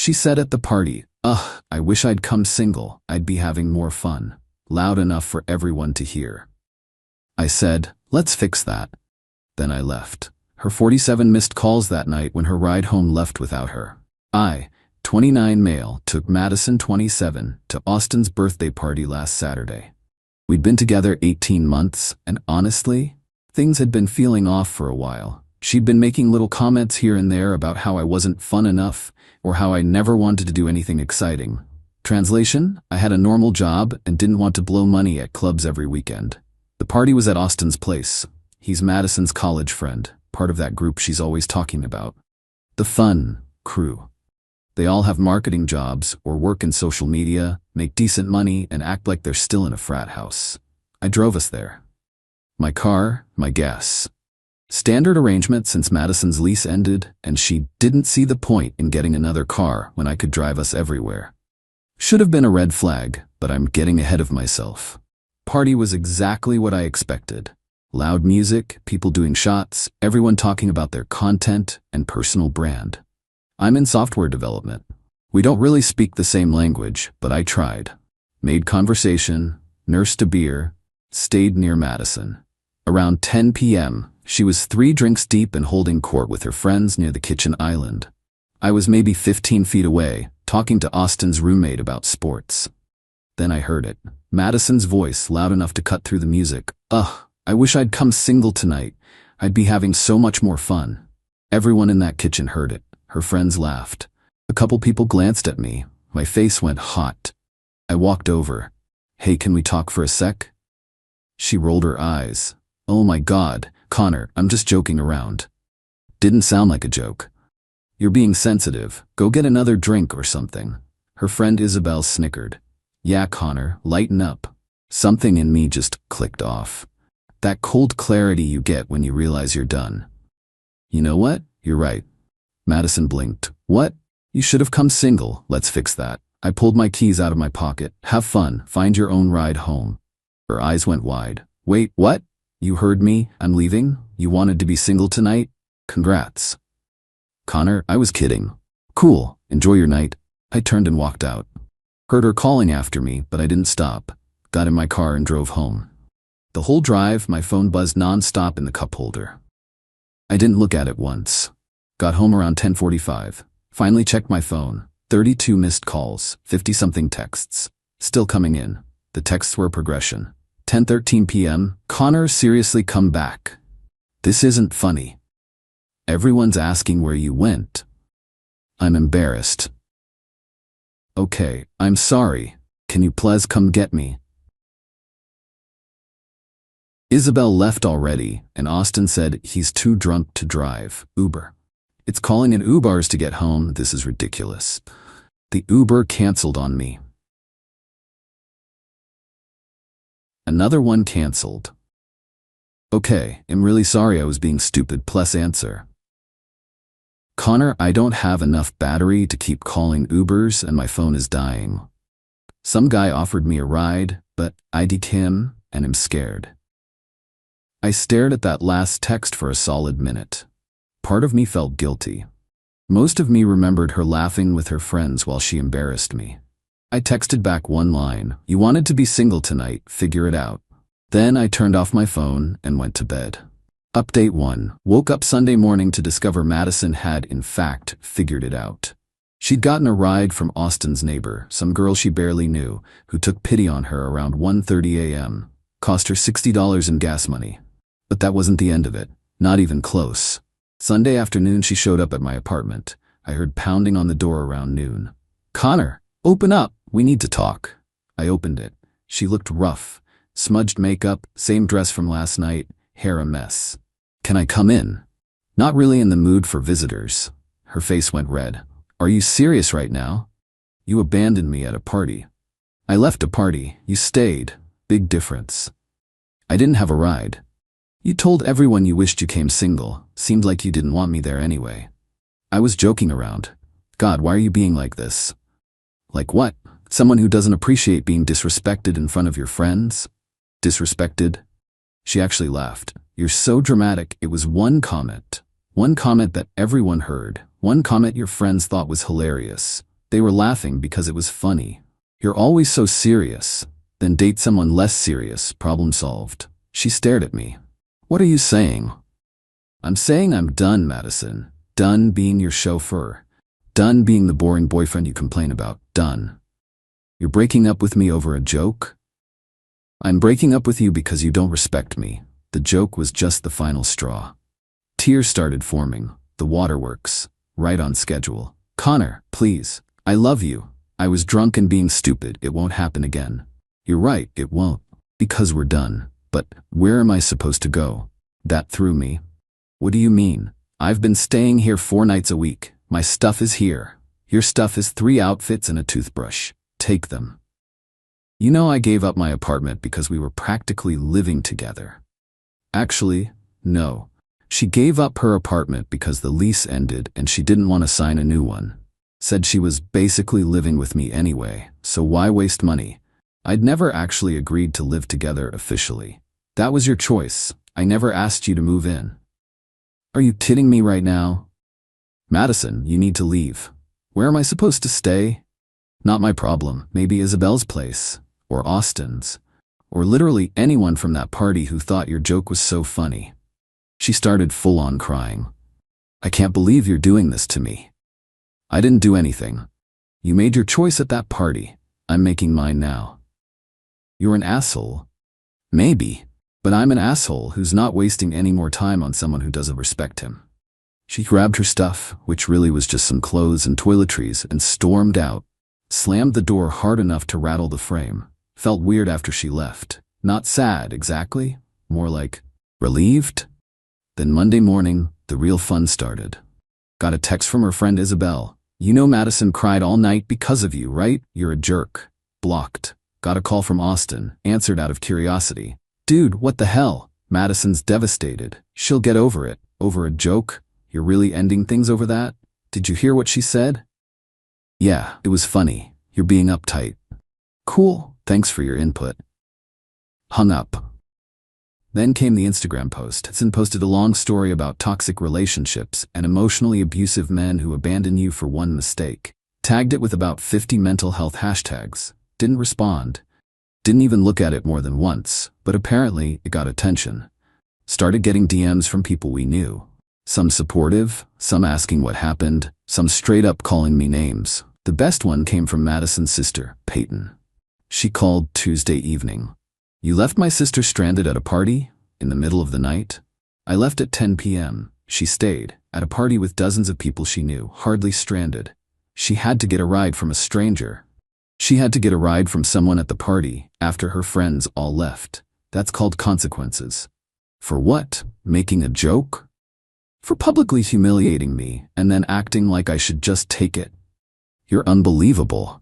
She said at the party, "Ugh, I wish I'd come single. I'd be having more fun." Loud enough for everyone to hear. I said, "Let's fix that." Then I left. Her 47 missed calls that night when her ride home left without her. I, 29 male, took Madison, 27, to Austin's birthday party last Saturday. We'd been together 18 months, and honestly, things had been feeling off for a while. She'd been making little comments here and there about how I wasn't fun enough, or how I never wanted to do anything exciting. Translation, I had a normal job and didn't want to blow money at clubs every weekend. The party was at Austin's place. He's Madison's college friend, part of that group she's always talking about. The fun crew. They all have marketing jobs or work in social media, make decent money, and act like they're still in a frat house. I drove us there. My car, my gas. Standard arrangement since Madison's lease ended, and she didn't see the point in getting another car when I could drive us everywhere. Should have been a red flag, but I'm getting ahead of myself. Party was exactly what I expected. Loud music, people doing shots, everyone talking about their content and personal brand. I'm in software development. We don't really speak the same language, but I tried. Made conversation, nursed a beer, stayed near Madison. Around 10 p.m., she was 3 drinks deep and holding court with her friends near the kitchen island. I was maybe 15 feet away, talking to Austin's roommate about sports. Then I heard it. Madison's voice, loud enough to cut through the music. "Ugh, I wish I'd come single tonight. I'd be having so much more fun." Everyone in that kitchen heard it. Her friends laughed. A couple people glanced at me. My face went hot. I walked over. "Hey, can we talk for a sec?" She rolled her eyes. "Oh my God, Connor, I'm just joking around." Didn't sound like a joke. "You're being sensitive. Go get another drink or something." Her friend Isabel snickered. "Yeah, Connor, lighten up." Something in me just clicked off. That cold clarity you get when you realize you're done. "You know what? You're right." Madison blinked. "What? You should have come single. Let's fix that." I pulled my keys out of my pocket. "Have fun. Find your own ride home." Her eyes went wide. "Wait, what? You heard me? I'm leaving? You wanted to be single tonight? Congrats." "Connor, I was kidding." "Cool. Enjoy your night." I turned and walked out. Heard her calling after me, but I didn't stop. Got in my car and drove home. The whole drive, my phone buzzed non-stop in the cup holder. I didn't look at it once. Got home around 10:45. Finally checked my phone. 32 missed calls, 50-something texts. Still coming in. The texts were a progression. 10:13 p.m. "Connor, seriously, come back. This isn't funny. Everyone's asking where you went." I'm embarrassed. "Okay, I'm sorry. Can you please come get me?" Isabel left already, and Austin said he's too drunk to drive. Uber. It's calling in Ubers to get home. This is ridiculous. The Uber canceled on me. Another one canceled. "Okay, I'm really sorry I was being stupid. Plus answer." "Connor, I don't have enough battery to keep calling Ubers and my phone is dying." Some guy offered me a ride, but I declined him and am scared. I stared at that last text for a solid minute. Part of me felt guilty. Most of me remembered her laughing with her friends while she embarrassed me. I texted back one line, "You wanted to be single tonight, figure it out." Then I turned off my phone and went to bed. Update 1. Woke up Sunday morning to discover Madison had, in fact, figured it out. She'd gotten a ride from Austin's neighbor, some girl she barely knew, who took pity on her around 1:30 a.m. Cost her $60 in gas money. But that wasn't the end of it. Not even close. Sunday afternoon she showed up at my apartment. I heard pounding on the door around noon. "Connor, open up. We need to talk." I opened it. She looked rough. Smudged makeup, same dress from last night, hair a mess. "Can I come in?" "Not really in the mood for visitors." Her face went red. "Are you serious right now? You abandoned me at a party." "I left a party. You stayed. Big difference." "I didn't have a ride." "You told everyone you wished you came single. Seemed like you didn't want me there anyway." "I was joking around." "God, why are you being like this?" "Like what? Someone who doesn't appreciate being disrespected in front of your friends?" "Disrespected?" She actually laughed. "You're so dramatic." It was one comment. One comment that everyone heard. One comment your friends thought was hilarious. They were laughing because it was funny. You're always so serious. Then date someone less serious, problem solved. She stared at me. What are you saying? I'm saying I'm done, Madison. Done being your chauffeur. Done being the boring boyfriend you complain about. Done. You're breaking up with me over a joke? I'm breaking up with you because you don't respect me. The joke was just the final straw. Tears started forming. The waterworks. Right on schedule. Connor, please. I love you. I was drunk and being stupid. It won't happen again. You're right, it won't. Because we're done. But where am I supposed to go? That threw me. What do you mean? I've been staying here 4 nights a week. My stuff is here. Your stuff is 3 outfits and a toothbrush. Take them. You know I gave up my apartment because we were practically living together. Actually, no. She gave up her apartment because the lease ended and she didn't want to sign a new one. Said she was basically living with me anyway, so why waste money? I'd never actually agreed to live together officially. That was your choice. I never asked you to move in. Are you kidding me right now? Madison, you need to leave. Where am I supposed to stay? Not my problem. Maybe Isabel's place. Or Austin's. Or literally anyone from that party who thought your joke was so funny. She started full-on crying. I can't believe you're doing this to me. I didn't do anything. You made your choice at that party. I'm making mine now. You're an asshole. Maybe. But I'm an asshole who's not wasting any more time on someone who doesn't respect him. She grabbed her stuff, which really was just some clothes and toiletries, and stormed out. Slammed the door hard enough to rattle the frame. Felt weird after she left. Not sad, exactly. More like relieved. Then Monday morning, the real fun started. Got a text from her friend Isabel. You know Madison cried all night because of you, right? You're a jerk. Blocked. Got a call from Austin. Answered out of curiosity. Dude, what the hell? Madison's devastated. She'll get over it. Over a joke? You're really ending things over that? Did you hear what she said? Yeah, it was funny. You're being uptight. Cool, thanks for your input. Hung up. Then came the Instagram post. Hudson posted a long story about toxic relationships and emotionally abusive men who abandon you for one mistake. Tagged it with about 50 mental health hashtags. Didn't respond. Didn't even look at it more than once, but apparently it got attention. Started getting DMs from people we knew. Some supportive, some asking what happened, some straight up calling me names. The best one came from Madison's sister, Peyton. She called Tuesday evening. You left my sister stranded at a party? In the middle of the night? I left at 10 p.m. She stayed, at a party with dozens of people she knew, hardly stranded. She had to get a ride from a stranger. She had to get a ride from someone at the party, after her friends all left. That's called consequences. For what? Making a joke? For publicly humiliating me, and then acting like I should just take it. You're unbelievable.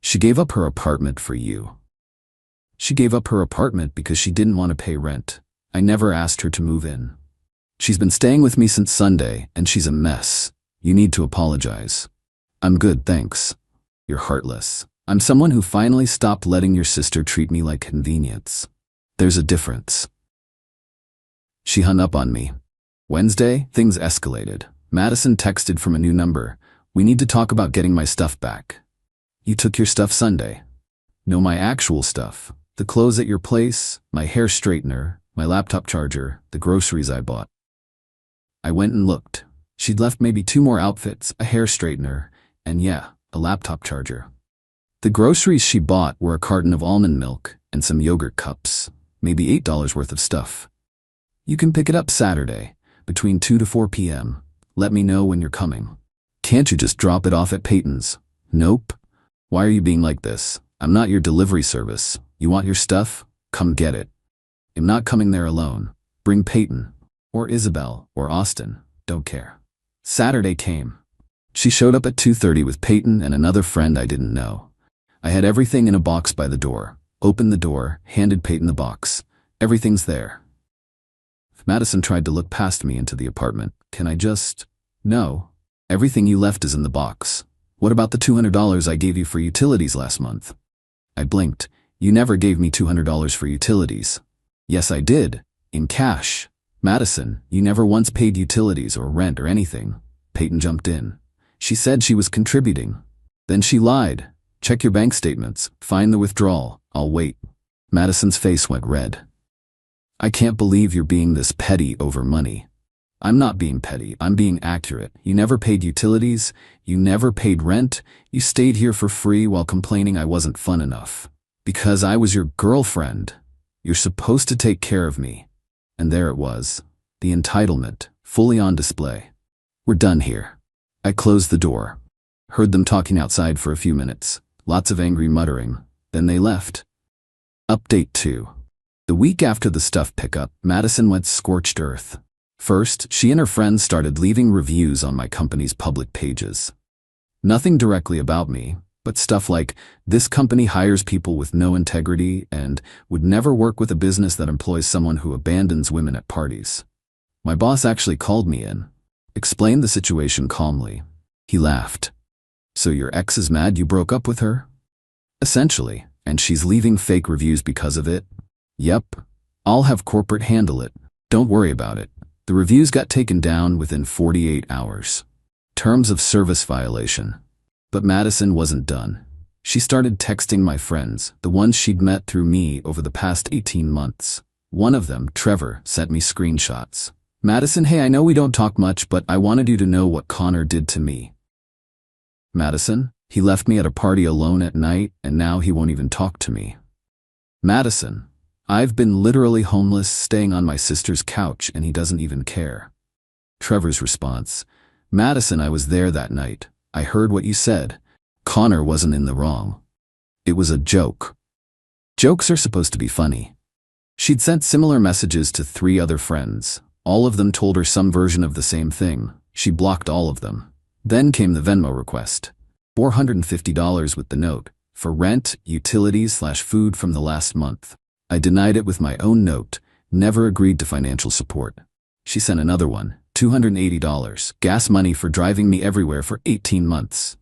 She gave up her apartment for you. She gave up her apartment because she didn't want to pay rent. I never asked her to move in. She's been staying with me since Sunday, and she's a mess. You need to apologize. I'm good, thanks. You're heartless. I'm someone who finally stopped letting your sister treat me like convenience. There's a difference. She hung up on me. Wednesday, things escalated. Madison texted from a new number. We need to talk about getting my stuff back. You took your stuff Sunday. No, my actual stuff. The clothes at your place, my hair straightener, my laptop charger, the groceries I bought. I went and looked. She'd left maybe 2 more outfits, a hair straightener, and yeah, a laptop charger. The groceries she bought were a carton of almond milk and some yogurt cups, maybe $8 worth of stuff. You can pick it up Saturday, between 2 to 4 p.m. Let me know when you're coming. Can't you just drop it off at Peyton's? Nope. Why are you being like this? I'm not your delivery service. You want your stuff? Come get it. I'm not coming there alone. Bring Peyton, or Isabel, or Austin. Don't care. Saturday came. She showed up at 2:30 with Peyton and another friend I didn't know. I had everything in a box by the door. Opened the door, handed Peyton the box. Everything's there. Madison tried to look past me into the apartment. Can I just? No. Everything you left is in the box. What about the $200 I gave you for utilities last month? I blinked. You never gave me $200 for utilities. Yes, I did. In cash. Madison, you never once paid utilities or rent or anything. Peyton jumped in. She said she was contributing. Then she lied. Check your bank statements. Find the withdrawal. I'll wait. Madison's face went red. I can't believe you're being this petty over money. I'm not being petty. I'm being accurate. You never paid utilities. You never paid rent. You stayed here for free while complaining I wasn't fun enough. Because I was your girlfriend. You're supposed to take care of me. And there it was. The entitlement, fully on display. We're done here. I closed the door. Heard them talking outside for a few minutes. Lots of angry muttering. Then they left. Update 2. The week after the stuff pickup, Madison went scorched earth. First, she and her friends started leaving reviews on my company's public pages. Nothing directly about me, but stuff like, this company hires people with no integrity and would never work with a business that employs someone who abandons women at parties. My boss actually called me in, explained the situation calmly. He laughed. So your ex is mad you broke up with her? Essentially, and she's leaving fake reviews because of it? Yep. I'll have corporate handle it. Don't worry about it. The reviews got taken down within 48 hours. Terms of service violation. But Madison wasn't done. She started texting my friends, the ones she'd met through me over the past 18 months. One of them, Trevor, sent me screenshots. Madison, hey, I know we don't talk much, but I wanted you to know what Connor did to me. Madison, he left me at a party alone at night, and now he won't even talk to me. Madison, I've been literally homeless, staying on my sister's couch, and he doesn't even care. Trevor's response, Madison, I was there that night. I heard what you said. Connor wasn't in the wrong. It was a joke. Jokes are supposed to be funny. She'd sent similar messages to 3 other friends. All of them told her some version of the same thing. She blocked all of them. Then came the Venmo request. $450 with the note, for rent, utilities/food from the last month. I denied it with my own note, never agreed to financial support. She sent another one, $280, gas money for driving me everywhere for 18 months.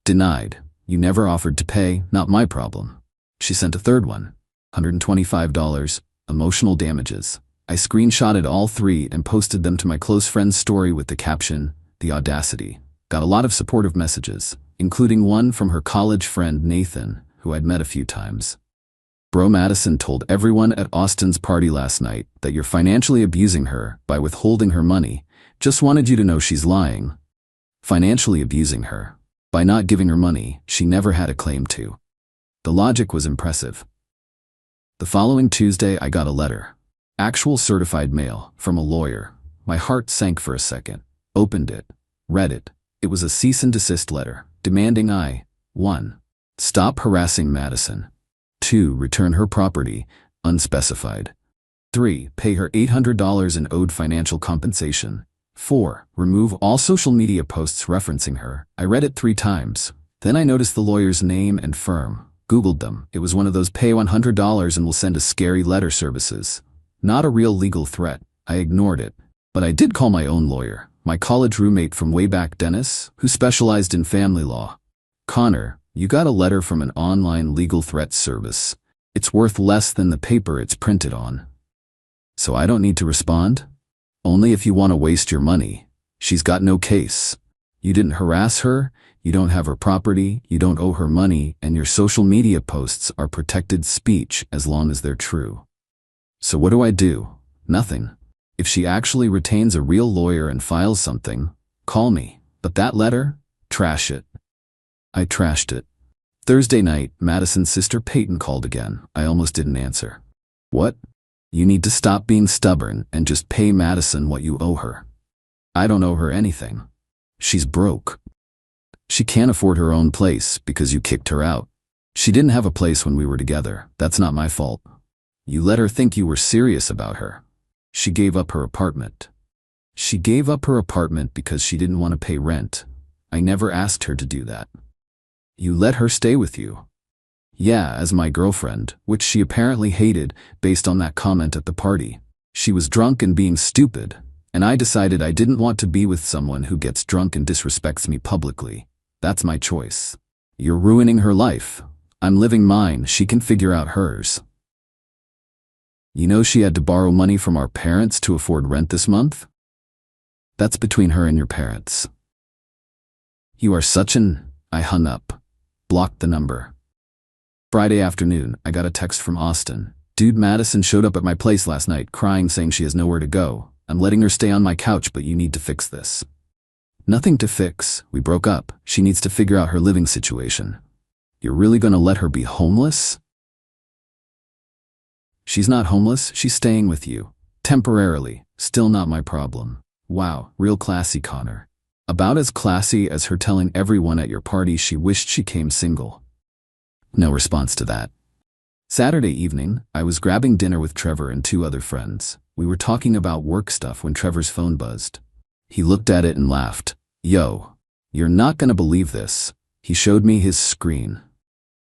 Denied. You never offered to pay, not my problem. She sent a third one, $125, emotional damages. I screenshotted all 3 and posted them to my close friend's story with the caption, "The audacity." Got a lot of supportive messages, including one from her college friend Nathan, who I'd met a few times. Bro, Madison told everyone at Austin's party last night that you're financially abusing her by withholding her money. Just wanted you to know she's lying. Financially abusing her. By not giving her money she never had a claim to. The logic was impressive. The following Tuesday I got a letter. Actual certified mail, from a lawyer. My heart sank for a second. Opened it. Read it. It was a cease and desist letter, demanding I, 1. Stop harassing Madison. 2. Return her property, unspecified. 3. Pay her $800 in owed financial compensation. 4. Remove all social media posts referencing her. I read it 3 times. Then I noticed the lawyer's name and firm. Googled them. It was one of those pay $100 and we'll send a scary letter services. Not a real legal threat. I ignored it. But I did call my own lawyer. My college roommate from way back, Dennis, who specialized in family law. Connor, you got a letter from an online legal threat service. It's worth less than the paper it's printed on. So I don't need to respond? Only if you want to waste your money. She's got no case. You didn't harass her, you don't have her property, you don't owe her money, and your social media posts are protected speech as long as they're true. So what do I do? Nothing. If she actually retains a real lawyer and files something, call me. But that letter? Trash it. I trashed it. Thursday night, Madison's sister Peyton called again. I almost didn't answer. What? You need to stop being stubborn and just pay Madison what you owe her. I don't owe her anything. She's broke. She can't afford her own place because you kicked her out. She didn't have a place when we were together. That's not my fault. You let her think you were serious about her. She gave up her apartment. She gave up her apartment because she didn't want to pay rent. I never asked her to do that. You let her stay with you. Yeah, as my girlfriend, which she apparently hated based on that comment at the party. She was drunk and being stupid, and I decided I didn't want to be with someone who gets drunk and disrespects me publicly. That's my choice. You're ruining her life. I'm living mine, she can figure out hers. You know she had to borrow money from our parents to afford rent this month? That's between her and your parents. You are such an... I hung up. Blocked the number. Friday afternoon, I got a text from Austin. Dude, Madison showed up at my place last night crying, saying she has nowhere to go. I'm letting her stay on my couch, but you need to fix this. Nothing to fix. We broke up. She needs to figure out her living situation. You're really gonna let her be homeless? She's not homeless. She's staying with you. Temporarily. Still not my problem. Wow, real classy, Connor. About as classy as her telling everyone at your party she wished she came single. No response to that. Saturday evening, I was grabbing dinner with Trevor and 2 other friends. We were talking about work stuff when Trevor's phone buzzed. He looked at it and laughed. Yo, you're not gonna believe this. He showed me his screen.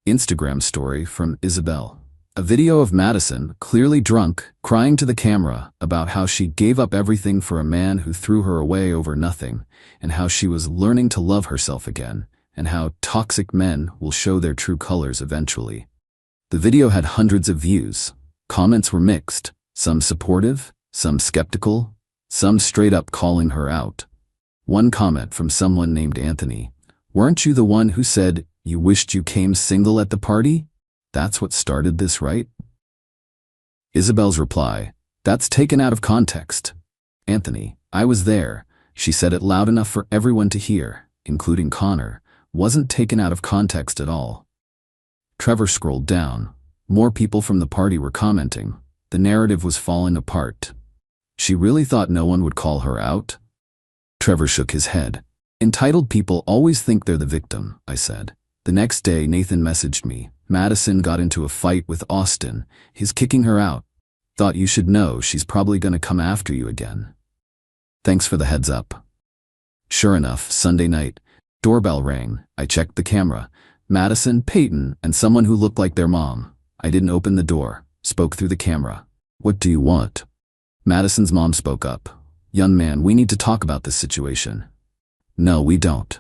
Instagram story from Isabel. A video of Madison, clearly drunk, crying to the camera about how she gave up everything for a man who threw her away over nothing, and how she was learning to love herself again, and how toxic men will show their true colors eventually. The video had hundreds of views. Comments were mixed, some supportive, some skeptical, some straight up calling her out. One comment from someone named Anthony. Weren't you the one who said you wished you came single at the party? That's what started this, right? Isabel's reply. That's taken out of context. Anthony, I was there. She said it loud enough for everyone to hear, including Connor. Wasn't taken out of context at all. Trevor scrolled down. More people from the party were commenting. The narrative was falling apart. She really thought no one would call her out? Trevor shook his head. Entitled people always think they're the victim, I said. The next day, Nathan messaged me. Madison got into a fight with Austin. He's kicking her out. Thought you should know she's probably gonna come after you again. Thanks for the heads up. Sure enough, Sunday night, doorbell rang. I checked the camera. Madison, Peyton, and someone who looked like their mom. I didn't open the door. Spoke through the camera. What do you want? Madison's mom spoke up. Young man, we need to talk about this situation. No, we don't.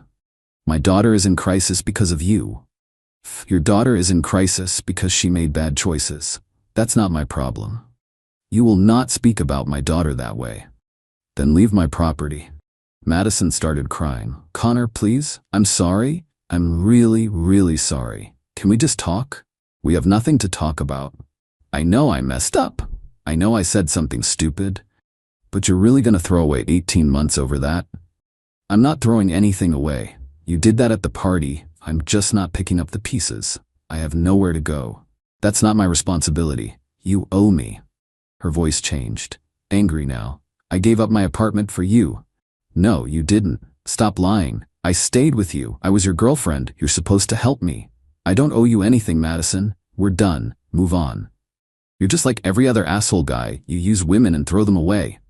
My daughter is in crisis because of you. Your daughter is in crisis because she made bad choices. That's not my problem. You will not speak about my daughter that way. Then leave my property. Madison started crying. Connor, please? I'm sorry. I'm really, really sorry. Can we just talk? We have nothing to talk about. I know I messed up. I know I said something stupid. But you're really gonna throw away 18 months over that? I'm not throwing anything away. You did that at the party. I'm just not picking up the pieces. I have nowhere to go. That's not my responsibility. You owe me. Her voice changed. Angry now. I gave up my apartment for you. No, you didn't. Stop lying. I stayed with you. I was your girlfriend. You're supposed to help me. I don't owe you anything, Madison. We're done. Move on. You're just like every other asshole guy. You use women and throw them away.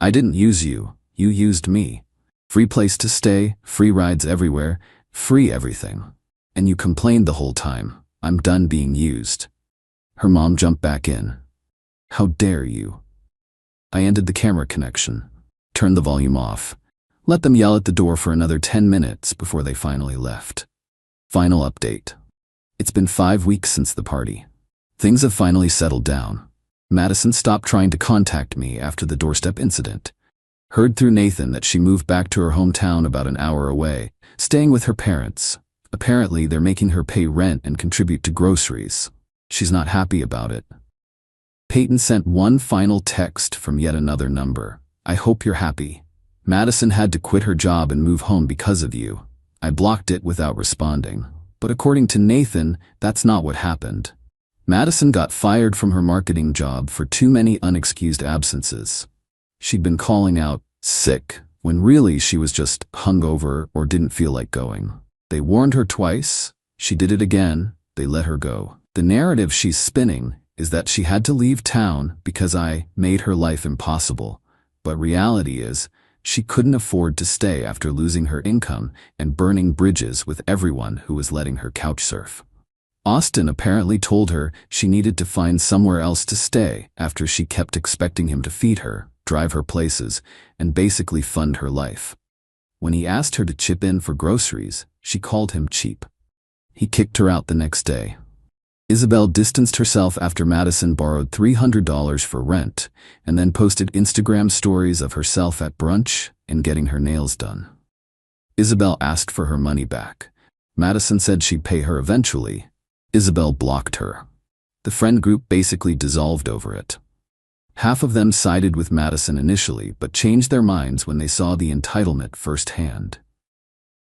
I didn't use you. You used me. Free place to stay, free rides everywhere, free everything. And you complained the whole time. I'm done being used. Her mom jumped back in. How dare you? I ended the camera connection. Turned the volume off. Let them yell at the door for another 10 minutes before they finally left. Final update. It's been 5 weeks since the party. Things have finally settled down. Madison stopped trying to contact me after the doorstep incident. Heard through Nathan that she moved back to her hometown about an hour away, staying with her parents. Apparently, they're making her pay rent and contribute to groceries. She's not happy about it. Peyton sent one final text from yet another number. I hope you're happy. Madison had to quit her job and move home because of you. I blocked it without responding. But according to Nathan, that's not what happened. Madison got fired from her marketing job for too many unexcused absences. She'd been calling out sick when really she was just hungover or didn't feel like going. They warned her twice. She did it again. They let her go. The narrative she's spinning is that she had to leave town because I made her life impossible. But reality is, she couldn't afford to stay after losing her income and burning bridges with everyone who was letting her couch surf. Austin apparently told her she needed to find somewhere else to stay after she kept expecting him to feed her, drive her places, and basically fund her life. When he asked her to chip in for groceries, she called him cheap. He kicked her out the next day. Isabel distanced herself after Madison borrowed $300 for rent and then posted Instagram stories of herself at brunch and getting her nails done. Isabel asked for her money back. Madison said she'd pay her eventually. Isabel blocked her. The friend group basically dissolved over it. Half of them sided with Madison initially, but changed their minds when they saw the entitlement firsthand.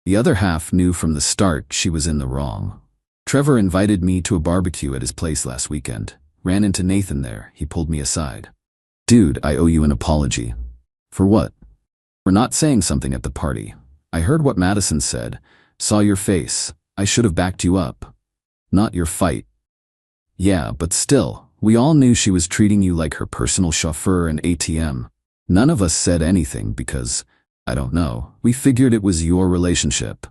The other half knew from the start she was in the wrong. Trevor invited me to a barbecue at his place last weekend. Ran into Nathan there. He pulled me aside. "Dude, I owe you an apology." "For what?" "For not saying something at the party. I heard what Madison said. Saw your face. I should have backed you up. Not your fight." "Yeah, but still, we all knew she was treating you like her personal chauffeur and ATM. None of us said anything because, I don't know, we figured it was your relationship.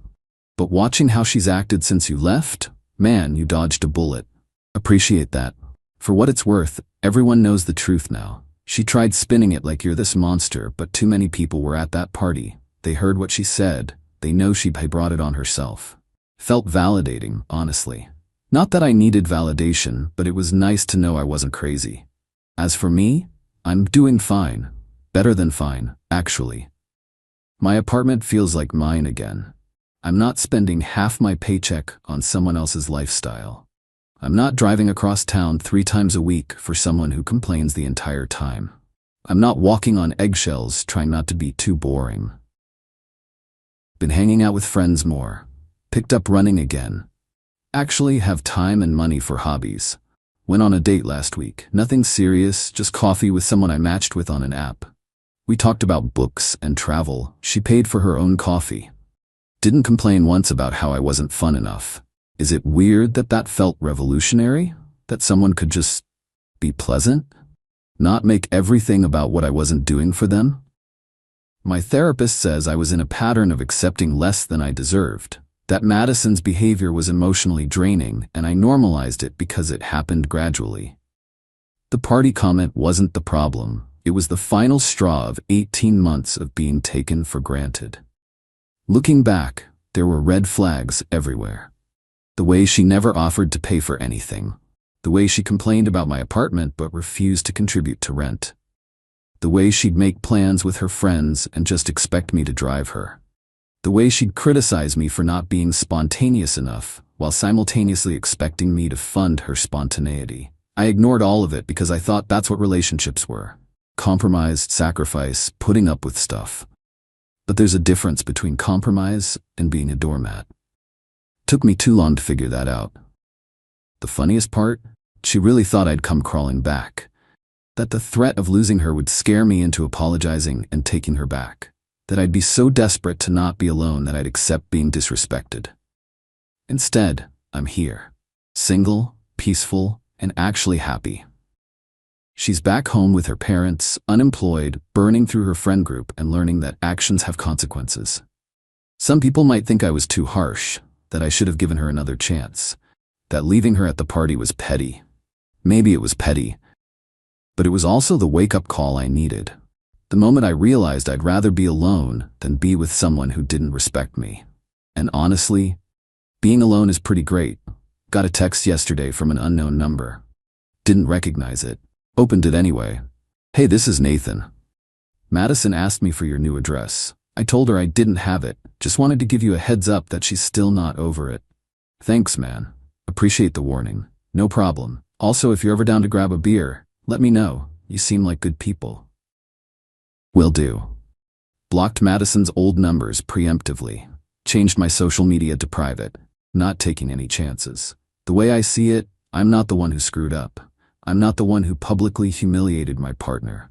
But watching how she's acted since you left, man, you dodged a bullet. Appreciate that. For what it's worth, everyone knows the truth now. She tried spinning it like you're this monster, but too many people were at that party. They heard what she said. They know she brought it on herself." Felt validating, honestly. Not that I needed validation, but it was nice to know I wasn't crazy. As for me, I'm doing fine. Better than fine, actually. My apartment feels like mine again. I'm not spending half my paycheck on someone else's lifestyle. I'm not driving across town 3 times a week for someone who complains the entire time. I'm not walking on eggshells trying not to be too boring. Been hanging out with friends more. Picked up running again. Actually have time and money for hobbies. Went on a date last week. Nothing serious, just coffee with someone I matched with on an app. We talked about books and travel. She paid for her own coffee. Didn't complain once about how I wasn't fun enough. Is it weird that that felt revolutionary? That someone could just be pleasant? Not make everything about what I wasn't doing for them? My therapist says I was in a pattern of accepting less than I deserved. That Madison's behavior was emotionally draining, and I normalized it because it happened gradually. The party comment wasn't the problem. It was the final straw of 18 months of being taken for granted. Looking back, there were red flags everywhere. The way she never offered to pay for anything. The way she complained about my apartment but refused to contribute to rent. The way she'd make plans with her friends and just expect me to drive her. The way she'd criticize me for not being spontaneous enough, while simultaneously expecting me to fund her spontaneity. I ignored all of it because I thought that's what relationships were. Compromise, sacrifice, putting up with stuff. But there's a difference between compromise and being a doormat. Took me too long to figure that out. The funniest part? She really thought I'd come crawling back. That the threat of losing her would scare me into apologizing and taking her back. That I'd be so desperate to not be alone that I'd accept being disrespected. Instead, I'm here. Single, peaceful, and actually happy. She's back home with her parents, unemployed, burning through her friend group and learning that actions have consequences. Some people might think I was too harsh, that I should have given her another chance, that leaving her at the party was petty. Maybe it was petty, but it was also the wake-up call I needed. The moment I realized I'd rather be alone than be with someone who didn't respect me. And honestly, being alone is pretty great. Got a text yesterday from an unknown number. Didn't recognize it. Opened it anyway. "Hey, this is Nathan. Madison asked me for your new address. I told her I didn't have it. Just wanted to give you a heads up that she's still not over it. Thanks, man. Appreciate the warning. No problem. Also, if you're ever down to grab a beer, let me know. You seem like good people." Will do. Blocked Madison's old numbers preemptively. Changed my social media to private. Not taking any chances. The way I see it, I'm not the one who screwed up. I'm not the one who publicly humiliated my partner.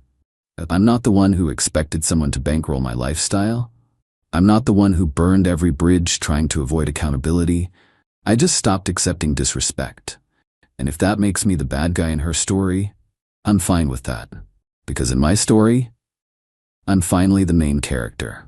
I'm not the one who expected someone to bankroll my lifestyle. I'm not the one who burned every bridge trying to avoid accountability. I just stopped accepting disrespect. And if that makes me the bad guy in her story, I'm fine with that. Because in my story, I'm finally the main character.